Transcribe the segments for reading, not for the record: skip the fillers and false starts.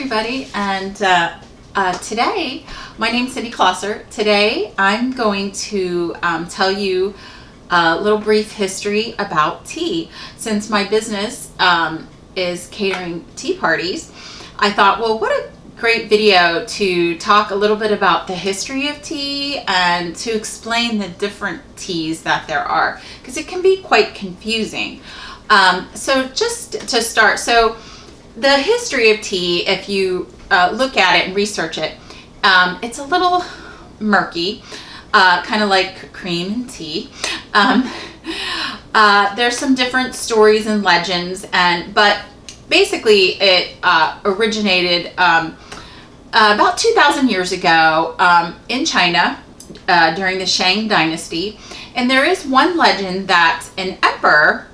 everybody, and today, my name's Cindy Klosser. Today, I'm going to tell you a little brief history about tea. Since my business is catering tea parties, I thought, well, what a great video to talk a little bit about the history of tea and to explain the different teas that there are, because it can be quite confusing. So just to start, the history of tea, if you look at it and research it, it's a little murky, kind of like cream and tea. There's some different stories and legends, but basically it originated about 2,000 years ago in China during the Shang Dynasty. And there is one legend that an emperor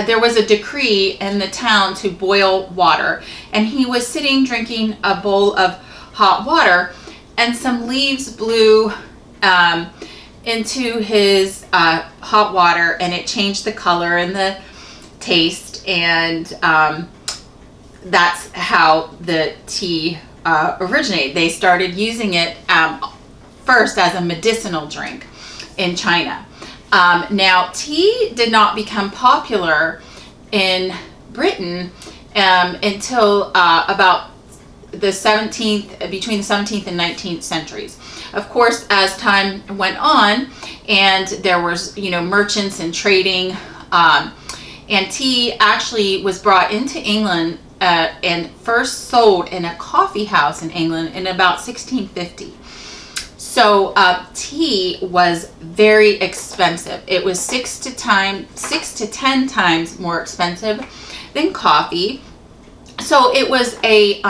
there was a decree in the town to boil water, and he was sitting drinking a bowl of hot water, and some leaves blew into his hot water, and it changed the color and the taste, and that's how the tea originated. They started using it first as a medicinal drink in China. Now, tea did not become popular in Britain until about the 17th, between the 17th and 19th centuries. Of course, as time went on, and there was, merchants and trading, and tea actually was brought into England and first sold in a coffee house in England in about 1650. So tea was very expensive. It was 6 to 10 times more expensive than coffee. So it was a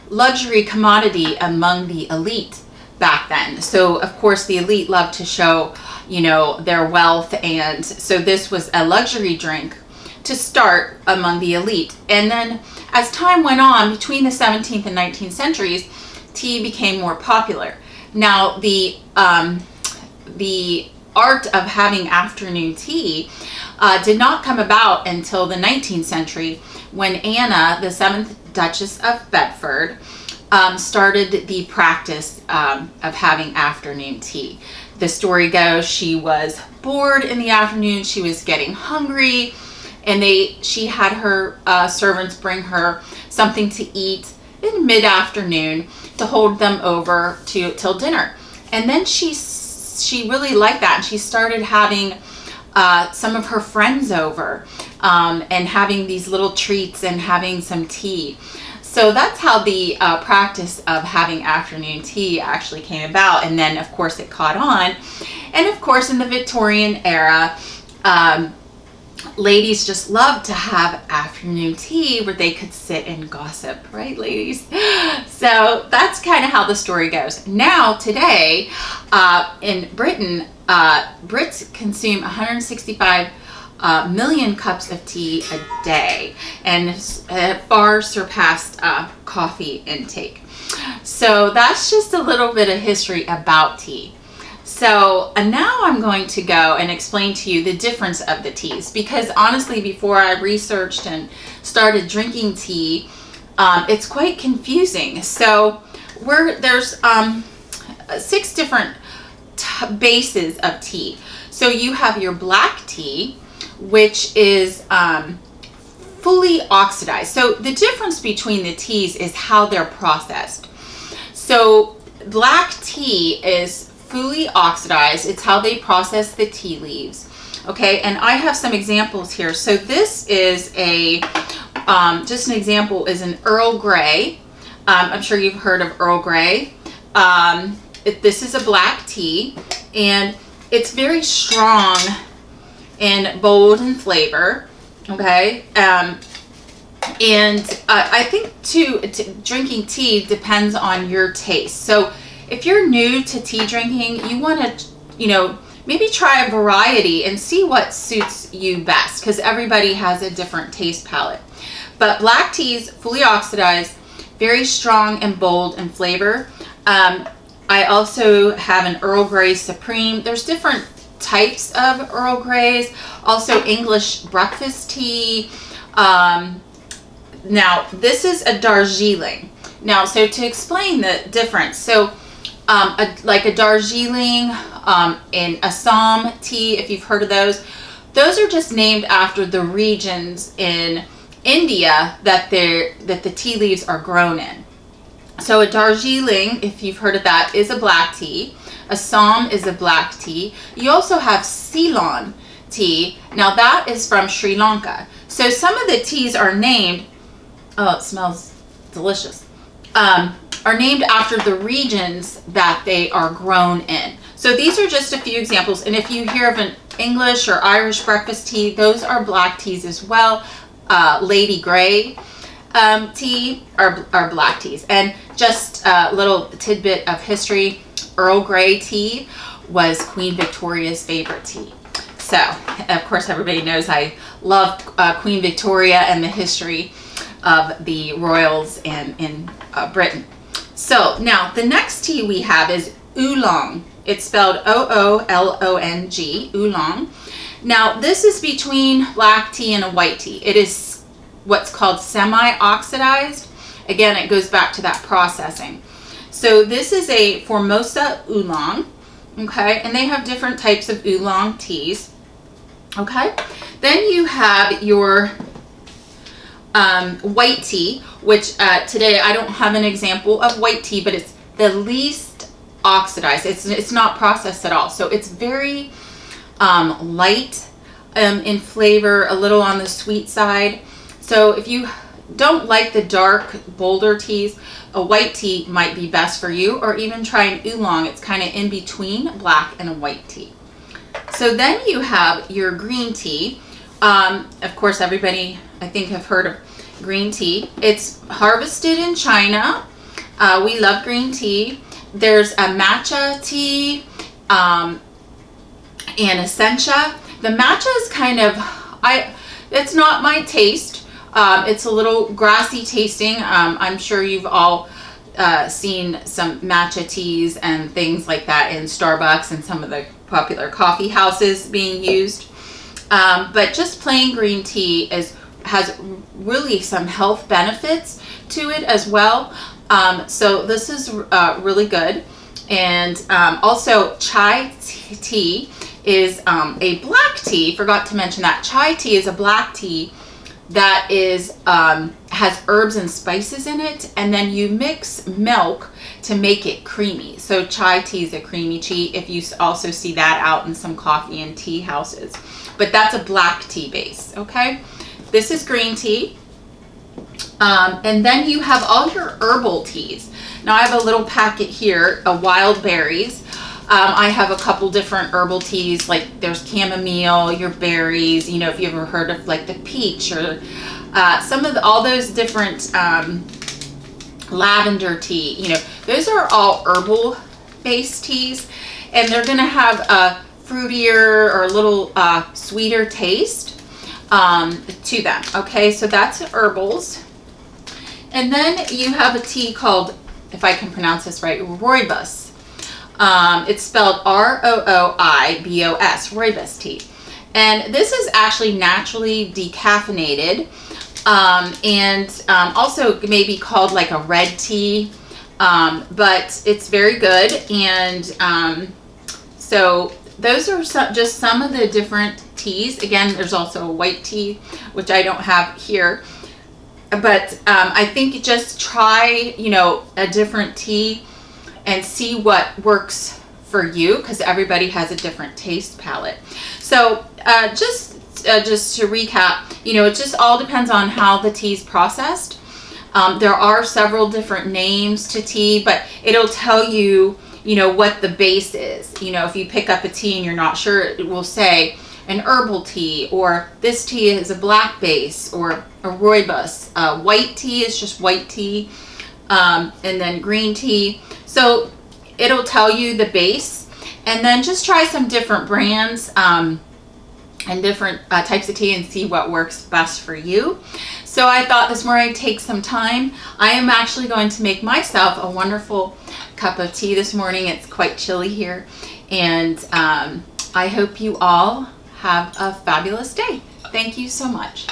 luxury commodity among the elite back then. So of course the elite loved to show, their wealth, and so this was a luxury drink to start among the elite. And then as time went on, between the 17th and 19th centuries, tea became more popular. Now, the art of having afternoon tea did not come about until the 19th century, when Anna, the 7th Duchess of Bedford, started the practice of having afternoon tea. The story goes she was bored in the afternoon, she was getting hungry, and she had her servants bring her something to eat in mid-afternoon to hold them over till dinner. And then she really liked that, and she started having some of her friends over and having these little treats and having some tea. So that's how the practice of having afternoon tea actually came about. And then of course it caught on, and of course in the Victorian era, ladies just loved to have afternoon tea where they could sit and gossip, right, ladies? So that's kind of how the story goes. Now, today, in Britain, Brits consume 165 million cups of tea a day, and far surpassed coffee intake. So that's just a little bit of history about tea. So now I'm going to go and explain to you the difference of the teas, because honestly, before I researched and started drinking tea, it's quite confusing. So there's 6 different bases of tea. So you have your black tea, which is fully oxidized. So the difference between the teas is how they're processed. So black tea is fully oxidized. It's how they process the tea leaves. Okay, and I have some examples here. So this is just an example is an Earl Grey. I'm sure you've heard of Earl Grey. This is a black tea, and it's very strong and bold in flavor. Okay, and I think drinking tea depends on your taste. So if you're new to tea drinking, you want to, maybe try a variety and see what suits you best, because everybody has a different taste palette. But black teas, fully oxidized, very strong and bold in flavor. I also have an Earl Grey Supreme. There's different types of Earl Greys. Also English breakfast tea. Now, this is a Darjeeling. Now, so to explain the difference, so like a Darjeeling in Assam tea, if you've heard of those are just named after the regions in India that the tea leaves are grown in. So a Darjeeling, if you've heard of that, is a black tea. Assam is a black tea. You also have Ceylon tea. Now that is from Sri Lanka. So some of the teas are named, oh, it smells delicious, are named after the regions that they are grown in. So these are just a few examples. And if you hear of an English or Irish breakfast tea, those are black teas as well. Lady Grey tea are black teas. And just a little tidbit of history, Earl Grey tea was Queen Victoria's favorite tea. So, of course, everybody knows I love Queen Victoria and the history of the royals in Britain. So, now, the next tea we have is oolong. It's spelled O-O-L-O-N-G, oolong. Now, this is between black tea and a white tea. It is what's called semi-oxidized. Again, it goes back to that processing. So, this is a Formosa oolong, okay? And they have different types of oolong teas. Okay, then you have your white tea, which today I don't have an example of white tea, but it's the least oxidized. It's not processed at all, so it's very light in flavor, a little on the sweet side. So if you don't like the dark, bolder teas, a white tea might be best for you, or even try an oolong. It's kind of in between black and a white tea. So then you have your green tea. Of course, everybody, I think, have heard of green tea. It's harvested in China. We love green tea. There's a matcha tea and essentia. The matcha is kind of, it's not my taste. It's a little grassy tasting. I'm sure you've all seen some matcha teas and things like that in Starbucks and some of the popular coffee houses being used. But just plain green tea has really some health benefits to it as well. So this is really good. And also chai tea is a black tea. Forgot to mention that. Chai tea is a black tea that is has herbs and spices in it, and then you mix milk to make it creamy. So chai tea is a creamy tea. If you also see that out in some coffee and tea houses, but that's a black tea base. Okay, this is green tea, and then you have all your herbal teas. Now I have a little packet here of wild berries. I have a couple different herbal teas, like there's chamomile, your berries, you know, if you ever heard of like the peach or some of all those different lavender tea, you know, those are all herbal based teas, and they're going to have a fruitier or a little sweeter taste to them. Okay, so that's herbals. And then you have a tea called, if I can pronounce this right, rooibos. It's spelled R-O-O-I-B-O-S, rooibos tea. And this is actually naturally decaffeinated, and also maybe called like a red tea, but it's very good. And so those are just some of the different teas. Again, there's also a white tea, which I don't have here. But I think just try, you know, a different tea and see what works for you, because everybody has a different taste palette. So just to recap, you know, it just all depends on how the tea's processed. There are several different names to tea, but it'll tell you, you know, what the base is. You know, if you pick up a tea and you're not sure, it will say an herbal tea, or this tea is a black base, or a rooibos. White tea is just white tea, and then green tea. So it'll tell you the base, and then just try some different brands and different types of tea and see what works best for you. So I thought this morning I'd take some time. I am actually going to make myself a wonderful cup of tea this morning. It's quite chilly here, and I hope you all have a fabulous day. Thank you so much.